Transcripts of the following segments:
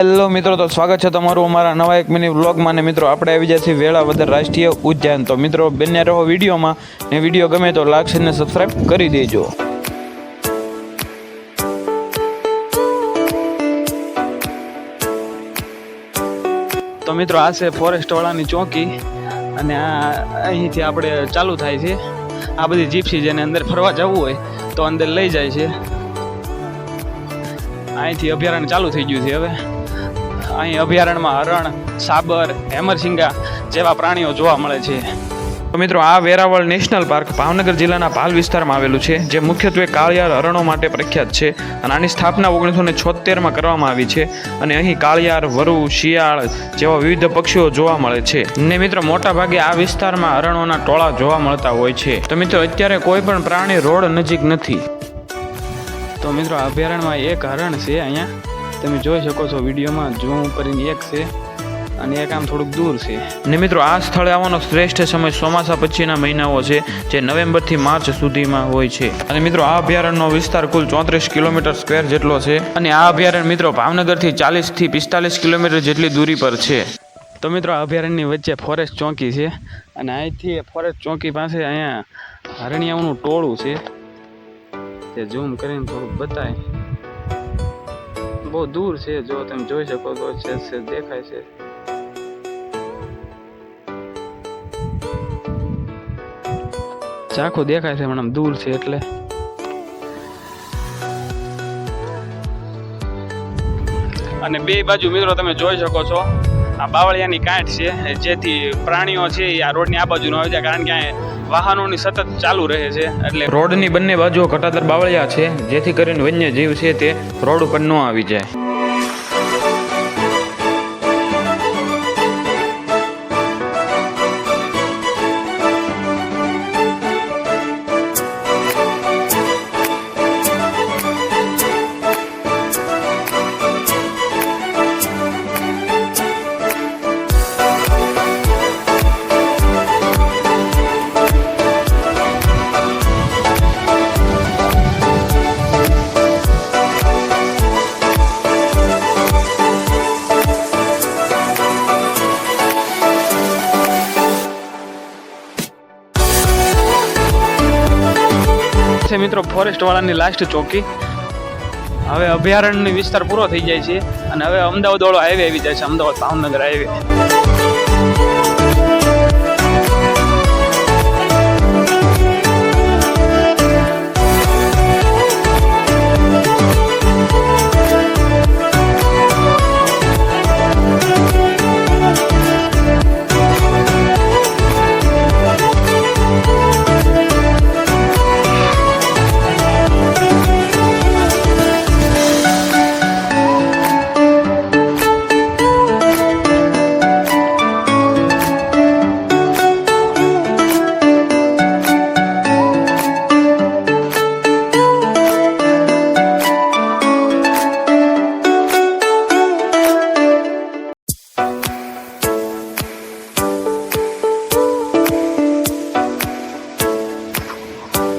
Hello મિત્રો, તો સ્વાગત છે તમારું અમારા નવા એક મિની વ્લોગમાં. ને મિત્રો આપણે આવી જાય છે વેળાવદર રાષ્ટ્રીય ઉદ્યાન. તો મિત્રો બન્યા રહો વિડીયોમાં, ને વિડીયો ગમે તો લાઈક અને સબસ્ક્રાઈબ કરી દેજો. તો મિત્રો આ છે ફોરેસ્ટ વાળાની ચોકી, અને આ અહીંથી આપણે ચાલુ થાય છે. આ બધી જીપ્સી જેને અંદર ફરવા જવું હોય તો અંદર લઈ જાય છે. અહીંથી અભયારણ્ય ચાલુ થઈ ગયું છે. હવે અહીં અભયારણ્યમાં હરણ, સાબર, હેમરસિંગા જેવા પ્રાણીઓ જોવા મળે છે. તો મિત્રો આ વેરાવળ નેશનલ પાર્ક ભાવનગર જિલ્લાના પાલ વિસ્તારમાં આવેલું છે, જે મુખ્યત્વે કાળિયાર હરણો માટે પ્રખ્યાત છે. અને આની સ્થાપના 1976માં કરવામાં આવી છે. અને અહીં કાળિયાર, વરુ, શિયાળ જેવા વિવિધ પક્ષીઓ જોવા મળે છે. ને મિત્રો મોટા ભાગે આ વિસ્તારમાં હરણોના ટોળા જોવા મળતા હોય છે. તો મિત્રો અત્યારે કોઈ પણ પ્રાણી રોડ નજીક નથી. તો મિત્રો અભયારણ્યમાં એક હરણ છે, અહીંયા તમે જોઈ શકો છો વિડીયોમાં ઝૂમ કરીને. એક છે અને એક આમ થોડુંક દૂર છે. ને મિત્રો આ સ્થળે આવવાનો શ્રેષ્ઠ સમય ચોમાસા પછીના મહિનાઓ છે, જે નવેમ્બરથી માર્ચ સુધીમાં હોય છે. અને મિત્રો આ અભયારણ્યનો વિસ્તાર કુલ 34 કિલોમીટર સ્ક્વેર જેટલો છે. અને આ અભયારણ્ય મિત્રો ભાવનગરથી 40 થી 45 કિલોમીટર જેટલી દૂરી પર છે. તો મિત્રો આ અભયારણ્યની વચ્ચે ફોરેસ્ટ ચોકી છે, અને અહીંથી ફોરેસ્ટ ચોકી પાસે અહીંયા હરણિયાઓનું ટોળું છે. તે ઝૂમ કરીને થોડુંક બતાય. બહુ દૂર છે, જો તમે જોઈ શકો તો છે દેખાય છે. ચાખું દેખાય છે પણ આમ દૂર છે એટલે. અને બે બાજુ મિત્રો તમે જોઈ શકો છો આ બાવળિયાની કાંઠ છે, જેથી પ્રાણીઓ છે એ આ રોડની આ બાજુ ન આવી જાય, કારણ કે વાહનોની સતત ચાલુ રહે છે. એટલે રોડની બંને બાજુઓ ઘટાદાર બાવળિયા છે, જેથી કરીને વન્ય જીવ છે તે રોડ ઉપર ન આવી જાય. મિત્રો ફોરેસ્ટ વાળાની લાસ્ટ ચોકી. હવે અભયારણ્ય વિસ્તાર પૂરો થઈ જાય છે, અને હવે અમદાવાદ વાળો હાઈવે આવી જાય છે, અમદાવાદ ભાવનગર હાઈવે.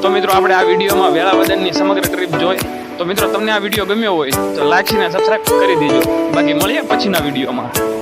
તો મિત્રો આપણે આ વિડીયોમાં વેળાવદરની સમગ્ર ટ્રીપ જોઈ. તો મિત્રો તમને આ વિડીયો ગમ્યો હોય તો લાઈક અને સબસ્ક્રાઈબ કરી દેજો. બાકી મળીએ પછીના વિડીયોમાં.